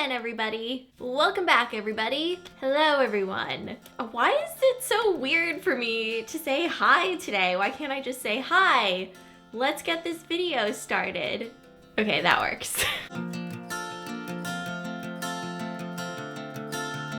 again, everybody. Welcome back, everybody. Hello, everyone. Why is it so weird for me to say hi today? Why can't I just say hi? Let's get this video started. Okay, that works.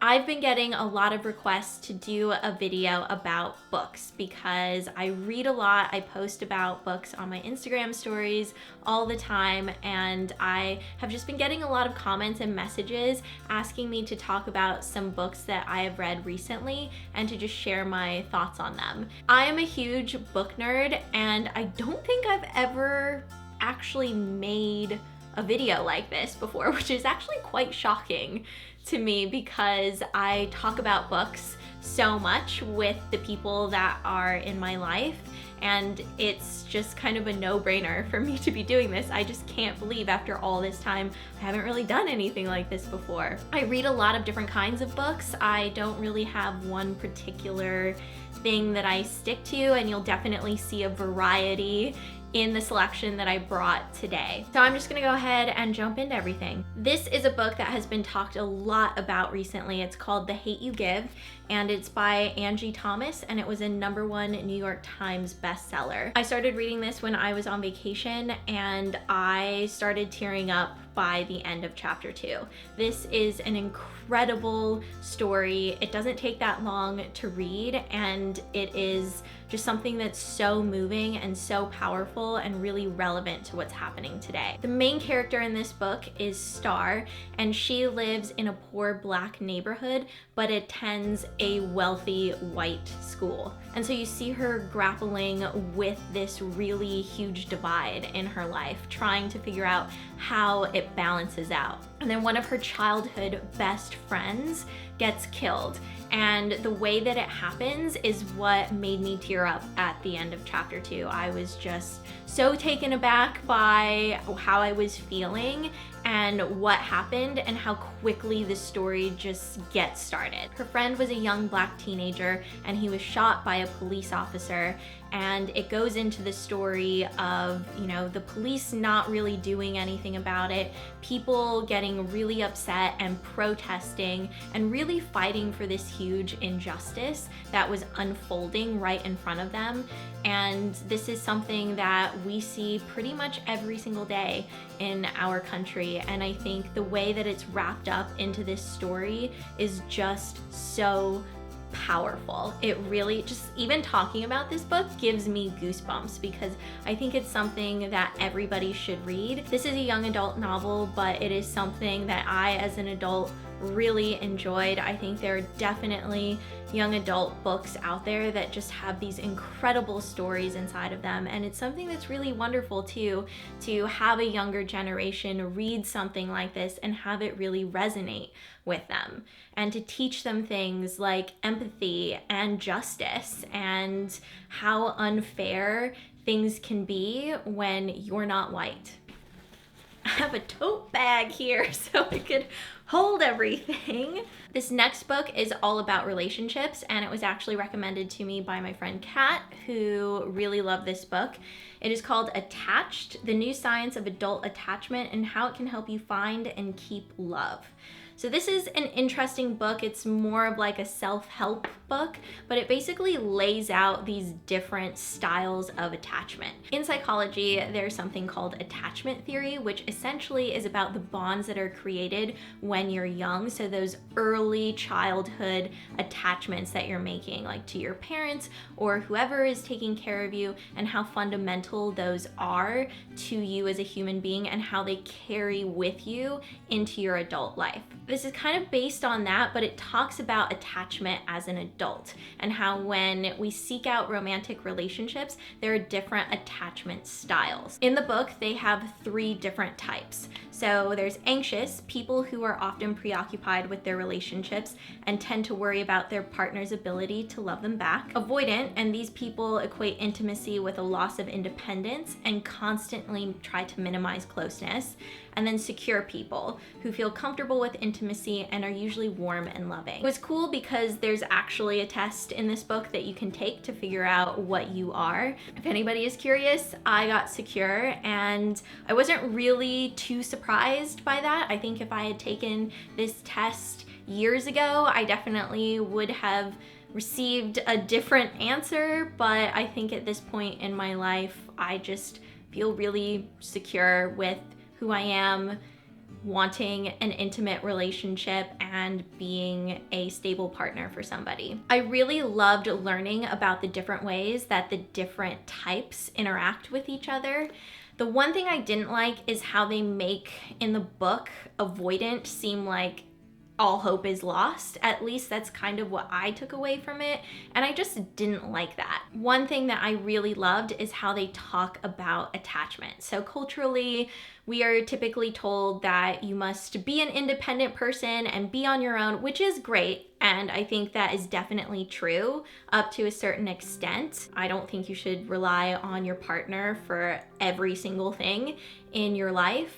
I've been getting a lot of requests to do a video about books because I read a lot. I post about books on my Instagram stories all the time, and I have just been getting a lot of comments and messages asking me to talk about some books that I have read recently and to just share my thoughts on them. I am a huge book nerd, and I don't think I've ever actually made a video like this before, which is actually quite shocking to me because I talk about books so much with the people that are in my life, and it's just kind of a no-brainer for me to be doing this. I just can't believe after all this time I haven't really done anything like this before. I read a lot of different kinds of books. I don't really have one particular thing that I stick to, and you'll definitely see a variety in the selection that I brought today. So I'm just gonna go ahead and jump into everything. This is a book that has been talked a lot about recently. It's called The Hate You Give, and it's by Angie Thomas, and it was a #1 New York Times bestseller. I started reading this when I was on vacation, and I started tearing up by the end of chapter 2. This is an incredible story. It doesn't take that long to read, and it is just something that's so moving and so powerful and really relevant to what's happening today. The main character in this book is Star, and she lives in a poor Black neighborhood but attends a wealthy white school. And so you see her grappling with this really huge divide in her life, trying to figure out how it balances out. And then one of her childhood best friends gets killed. And the way that it happens is what made me tear up at the end of chapter 2. I was just so taken aback by how I was feeling and what happened and how quickly the story just gets started. Her friend was a young Black teenager, and he was shot by a police officer, and it goes into the story of, you know, the police not really doing anything about it, people getting really upset and protesting and really fighting for this huge injustice that was unfolding right in front of them. And this is something that we see pretty much every single day in our country, and I think the way that it's wrapped up into this story is just so powerful. It really, just even talking about this book gives me goosebumps because I think it's something that everybody should read. This is a young adult novel, but it is something that I, as an adult, really enjoyed. I think there are definitely young adult books out there that just have these incredible stories inside of them, and it's something that's really wonderful too, to have a younger generation read something like this and have it really resonate with them, and to teach them things like empathy and justice and how unfair things can be when you're not white. I have a tote bag here so I could hold everything. This next book is all about relationships, and it was actually recommended to me by my friend Kat, who really loved this book. It is called Attached: The New Science of Adult Attachment and How It Can Help You Find and Keep Love. So this is an interesting book. It's more of like a self-help book, but it basically lays out these different styles of attachment. In psychology, there's something called attachment theory, which essentially is about the bonds that are created when you're young. So those early childhood attachments that you're making, like to your parents or whoever is taking care of you, and how fundamental those are to you as a human being and how they carry with you into your adult life. This is kind of based on that, but it talks about attachment as an adult and how when we seek out romantic relationships, there are different attachment styles. In the book, they have 3 different types. So there's anxious, people who are often preoccupied with their relationships and tend to worry about their partner's ability to love them back. Avoidant, and these people equate intimacy with a loss of independence and constantly try to minimize closeness. And then secure people, who feel comfortable with intimacy and are usually warm and loving. It was cool because there's actually a test in this book that you can take to figure out what you are. If anybody is curious, I got secure and I wasn't really too surprised by that. I think if I had taken this test years ago, I definitely would have received a different answer, but I think at this point in my life, I just feel really secure with who I am, wanting an intimate relationship and being a stable partner for somebody. I really loved learning about the different ways that the different types interact with each other. The one thing I didn't like is how they make in the book avoidant seem like all hope is lost. At least that's kind of what I took away from it, and I just didn't like that. One thing that I really loved is how they talk about attachment. So culturally, we are typically told that you must be an independent person and be on your own, which is great, and I think that is definitely true up to a certain extent. I don't think you should rely on your partner for every single thing in your life.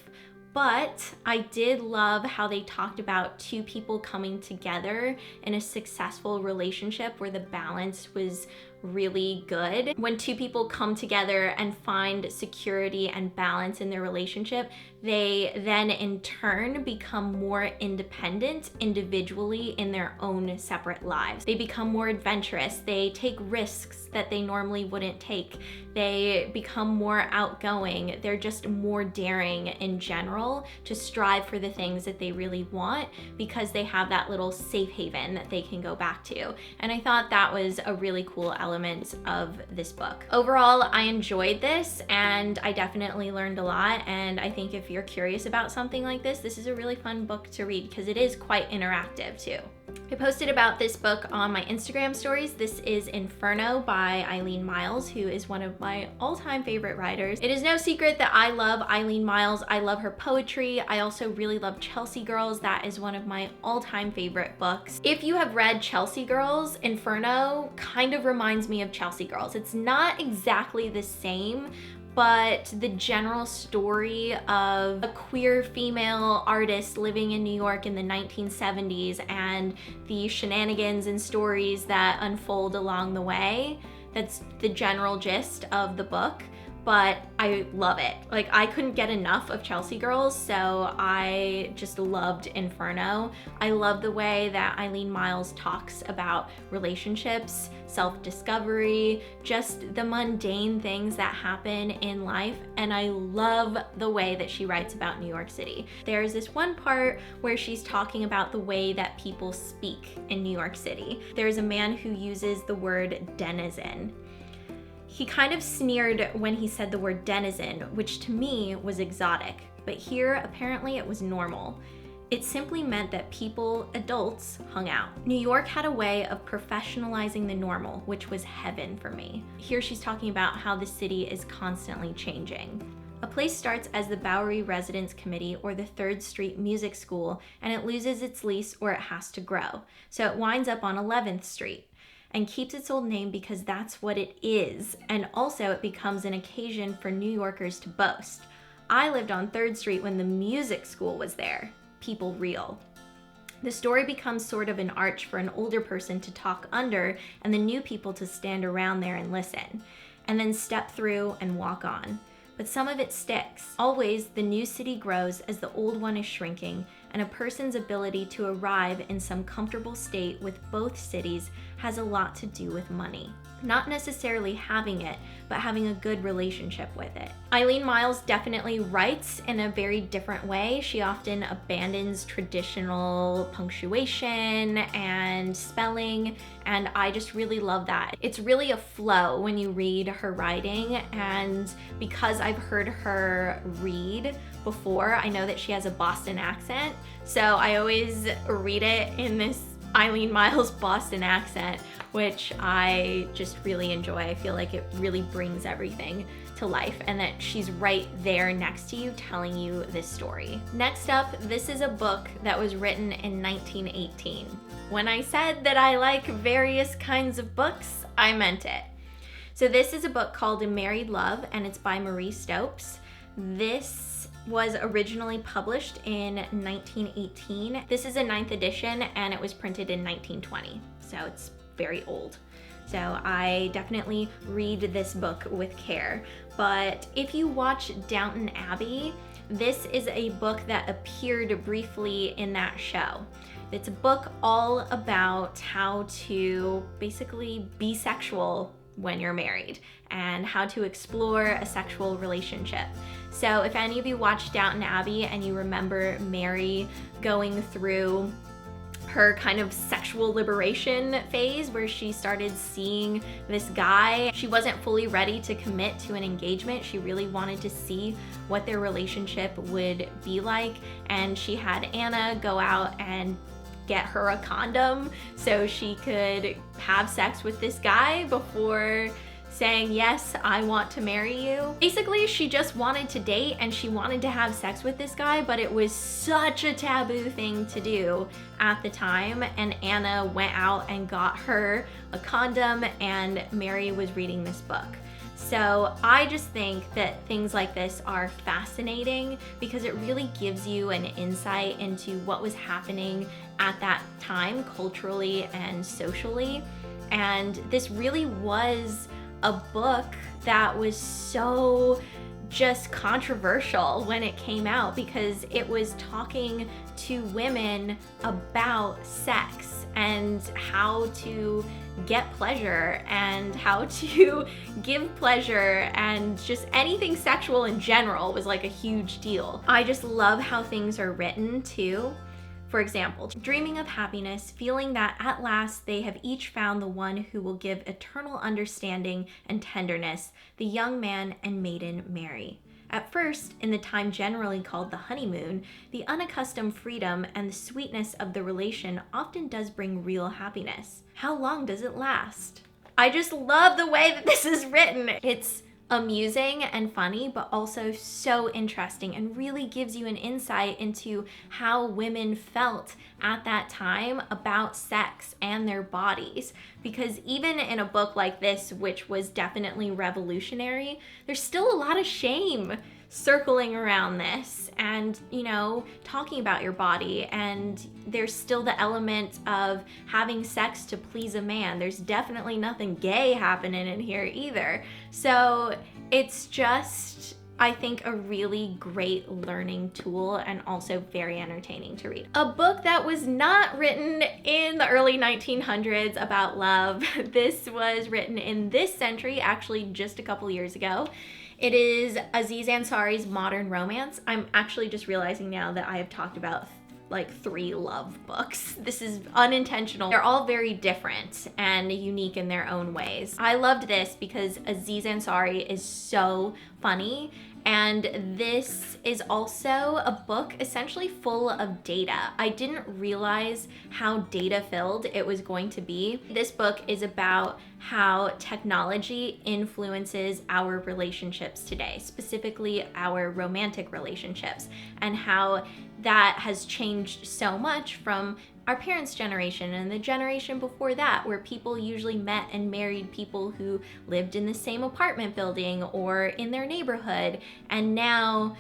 But I did love how they talked about two people coming together in a successful relationship where the balance was really good. When two people come together and find security and balance in their relationship, they then in turn become more independent individually in their own separate lives. They become more adventurous. They take risks that they normally wouldn't take. They become more outgoing. They're just more daring in general to strive for the things that they really want because they have that little safe haven that they can go back to. And I thought that was a really cool element of this book. Overall, I enjoyed this and I definitely learned a lot, and I think if you're curious about something like this is a really fun book to read because it is quite interactive too. I posted about this book on my Instagram stories. This is Inferno by Eileen Myles, who is one of my all-time favorite writers. It is no secret that I love Eileen Myles. I love her poetry. I also really love Chelsea Girls. That is one of my all-time favorite books. If you have read Chelsea Girls, Inferno kind of reminds me of Chelsea Girls. It's not exactly the same, but the general story of a queer female artist living in New York in the 1970s and the shenanigans and stories that unfold along the way, that's the general gist of the book. But I love it. Like, I couldn't get enough of Chelsea Girls, so I just loved Inferno. I love the way that Eileen Myles talks about relationships, self-discovery, just the mundane things that happen in life, and I love the way that she writes about New York City. There's this one part where she's talking about the way that people speak in New York City. There's a man who uses the word denizen. He kind of sneered when he said the word denizen, which to me was exotic, but here apparently it was normal. It simply meant that people, adults, hung out. New York had a way of professionalizing the normal, which was heaven for me. Here she's talking about how the city is constantly changing. A place starts as the Bowery Residence Committee or the 3rd Street Music School, and it loses its lease or it has to grow. So it winds up on 11th Street. And keeps its old name because that's what it is. And also it becomes an occasion for New Yorkers to boast. I lived on 3rd Street when the music school was there. People real. The story becomes sort of an arch for an older person to talk under and the new people to stand around there and listen. And then step through and walk on. But some of it sticks. Always, the new city grows as the old one is shrinking, and a person's ability to arrive in some comfortable state with both cities has a lot to do with money. Not necessarily having it, but having a good relationship with it. Eileen Myles definitely writes in a very different way. She often abandons traditional punctuation and spelling, and I just really love that. It's really a flow when you read her writing, and because I've heard her read before, I know that she has a Boston accent, so I always read it in this Eileen Myles Boston accent, which I just really enjoy. I feel like it really brings everything to life and that she's right there next to you telling you this story. Next up, this is a book that was written in 1918. When I said that I like various kinds of books, I meant it. So this is a book called A Married Love, and it's by Marie Stopes. This was originally published in 1918. This is a 9th edition and it was printed in 1920, so it's very old. So I definitely read this book with care. But if you watch Downton Abbey, this is a book that appeared briefly in that show. It's a book all about how to basically be sexual when you're married and how to explore a sexual relationship. So if any of you watched Downton Abbey and you remember Mary going through her kind of sexual liberation phase where she started seeing this guy, she wasn't fully ready to commit to an engagement. She really wanted to see what their relationship would be like, and she had Anna go out and get her a condom so she could have sex with this guy before saying, yes, I want to marry you. Basically, she just wanted to date and she wanted to have sex with this guy, but it was such a taboo thing to do at the time, and Anna went out and got her a condom, and Mary was reading this book. So I just think that things like this are fascinating because it really gives you an insight into what was happening at that time culturally and socially. And this really was a book that was so just controversial when it came out because it was talking to women about sex and how to get pleasure and how to give pleasure, and just anything sexual in general was like a huge deal. I just love how things are written too. For example, dreaming of happiness, feeling that at last they have each found the one who will give eternal understanding and tenderness, the young man and maiden marry. At first, in the time generally called the honeymoon, the unaccustomed freedom and the sweetness of the relation often does bring real happiness. How long does it last? I just love the way that this is written. It's amusing and funny, but also so interesting and really gives you an insight into how women felt at that time about sex and their bodies. Because even in a book like this, which was definitely revolutionary, there's still a lot of shame circling around this and, you know, talking about your body, and there's still the element of having sex to please a man. There's definitely nothing gay happening in here either. So it's just, I think, a really great learning tool and also very entertaining to read. A book that was not written in the early 1900s about love. This was written in this century, actually just a couple years ago. It is Aziz Ansari's modern romance. I'm actually just realizing now that I have talked about like 3 love books. This is unintentional. They're all very different and unique in their own ways. I loved this because Aziz Ansari is so funny, and this is also a book essentially full of data. I didn't realize how data-filled it was going to be. This book is about how technology influences our relationships today, specifically our romantic relationships, and how that has changed so much from our parents' generation and the generation before that, where people usually met and married people who lived in the same apartment building or in their neighborhood. And now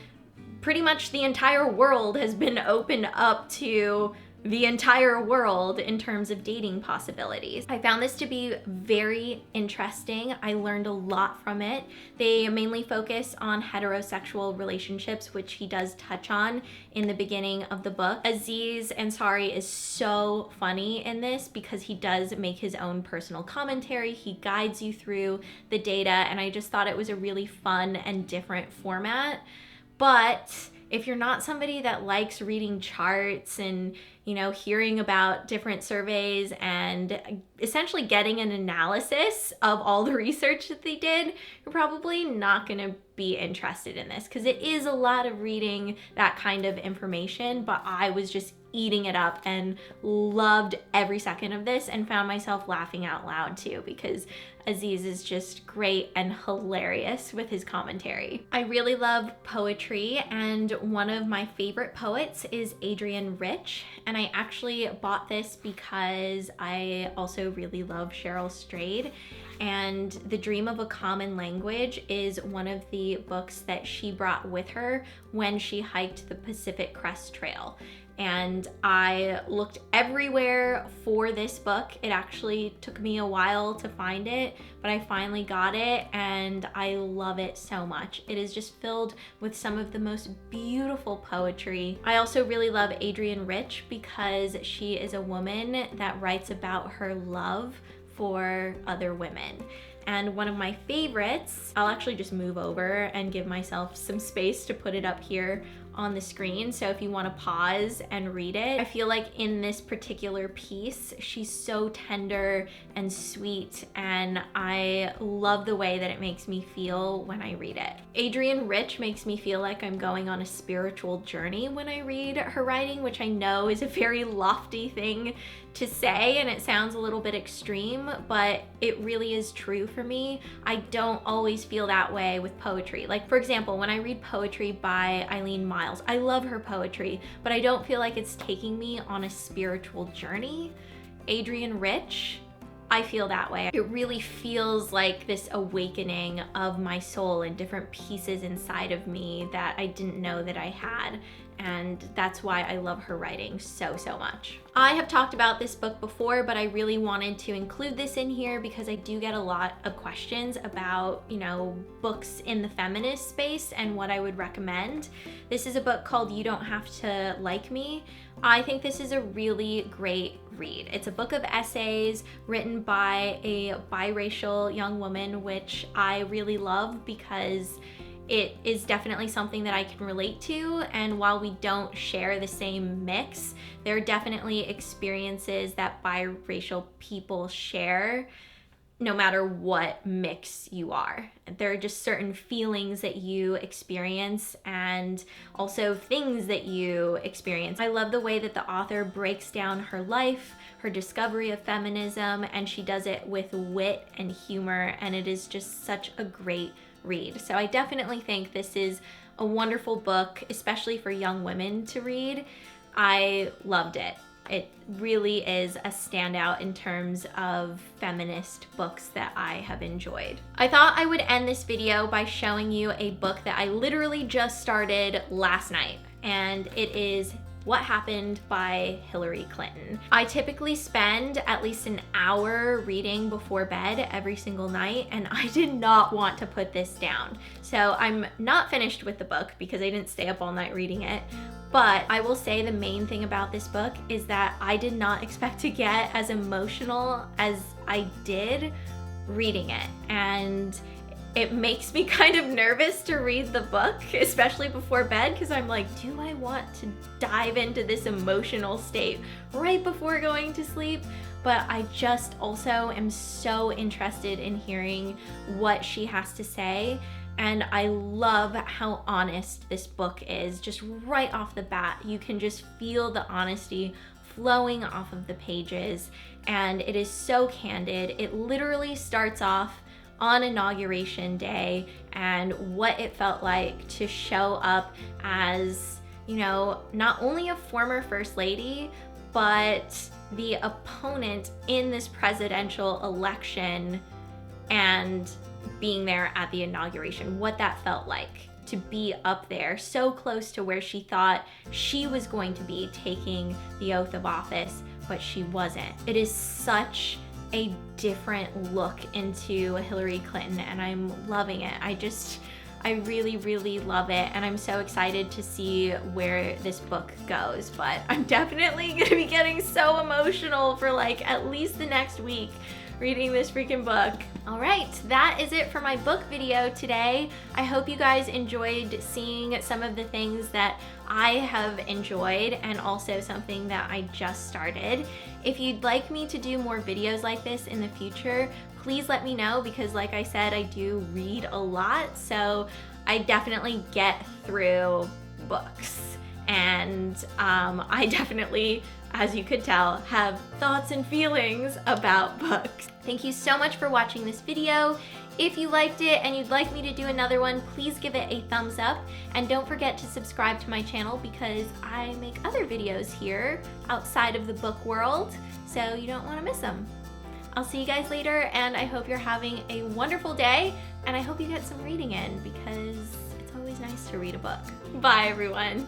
pretty much the entire world has been opened up to the entire world in terms of dating possibilities. I found this to be very interesting. I learned a lot from it. They mainly focus on heterosexual relationships, which he does touch on in the beginning of the book. Aziz Ansari is so funny in this because he does make his own personal commentary. He guides you through the data, and I just thought it was a really fun and different format. But if you're not somebody that likes reading charts and, you know, hearing about different surveys and essentially getting an analysis of all the research that they did, you're probably not going to be interested in this because it is a lot of reading that kind of information. But I was just eating it up and loved every second of this and found myself laughing out loud too, because Aziz is just great and hilarious with his commentary. I really love poetry, and one of my favorite poets is Adrienne, and I actually bought this because I also really love Cheryl Strayed, And The Dream of a Common Language is one of the books that she brought with her when she hiked the Pacific Crest Trail. And I looked everywhere for this book. It actually took me a while to find it, but I finally got it and I love it so much. It is just filled with some of the most beautiful poetry. I also really love Adrienne Rich because she is a woman that writes about her love for other women. And one of my favorites, I'll actually just move over and give myself some space to put it up here on the screen, so if you want to pause and read it. I feel like in this particular piece, she's so tender and sweet, and I love the way that it makes me feel when I read it. Adrienne Rich makes me feel like I'm going on a spiritual journey when I read her writing, which I know is a very lofty thing to say, and it sounds a little bit extreme, but it really is true for me. I don't always feel that way with poetry. Like, for example, when I read poetry by Eileen, I love her poetry, but I don't feel like it's taking me on a spiritual journey. Adrienne Rich, I feel that way. It really feels like this awakening of my soul and different pieces inside of me that I didn't know that I had. And that's why I love her writing so much. I have talked about this book before, but I really wanted to include this in here because I do get a lot of questions about, you know, books in the feminist space and what I would recommend. This is a book called You Don't Have to Like Me. I think this is a really great read. It's a book of essays written by a biracial young woman, which I really love because it is definitely something that I can relate to, and while we don't share the same mix, there are definitely experiences that biracial people share no matter what mix you are. There are just certain feelings that you experience and also things that you experience. I love the way that the author breaks down her life, her discovery of feminism, and she does it with wit and humor, and it is just such a great read. So I definitely think this is a wonderful book, especially for young women to read. I loved it. It really is a standout in terms of feminist books that I have enjoyed. I thought I would end this video by showing you a book that I literally just started last night, and it is What Happened by Hillary Clinton. I typically spend at least an hour reading before bed every single night, and I did not want to put this down. So I'm not finished with the book because I didn't stay up all night reading it. But I will say the main thing about this book is that I did not expect to get as emotional as I did reading it. And it makes me kind of nervous to read the book, especially before bed, because I'm like, do I want to dive into this emotional state right before going to sleep? But I just also am so interested in hearing what she has to say. And I love how honest this book is. Just right off the bat, you can just feel the honesty flowing off of the pages. And it is so candid. It literally starts off on Inauguration Day and what it felt like to show up as, you know, not only a former First Lady, but the opponent in this presidential election and being there at the inauguration, what that felt like to be up there so close to where she thought she was going to be taking the oath of office, but she wasn't. It is such a different look into Hillary Clinton, and I'm loving it. I really love it, and I'm so excited to see where this book goes. But I'm definitely gonna be getting so emotional for like at least the next week reading this freaking book. All right, that is it for my book video today. I hope you guys enjoyed seeing some of the things that I have enjoyed and also something that I just started. If you'd like me to do more videos like this in the future, please let me know, because like I said, I do read a lot, so I definitely get through books. And I definitely, as you could tell, have thoughts and feelings about books. Thank you so much for watching this video. If you liked it and you'd like me to do another one, please give it a thumbs up. And don't forget to subscribe to my channel because I make other videos here outside of the book world, so you don't want to miss them. I'll see you guys later, and I hope you're having a wonderful day, and I hope you get some reading in because it's always nice to read a book. Bye, everyone.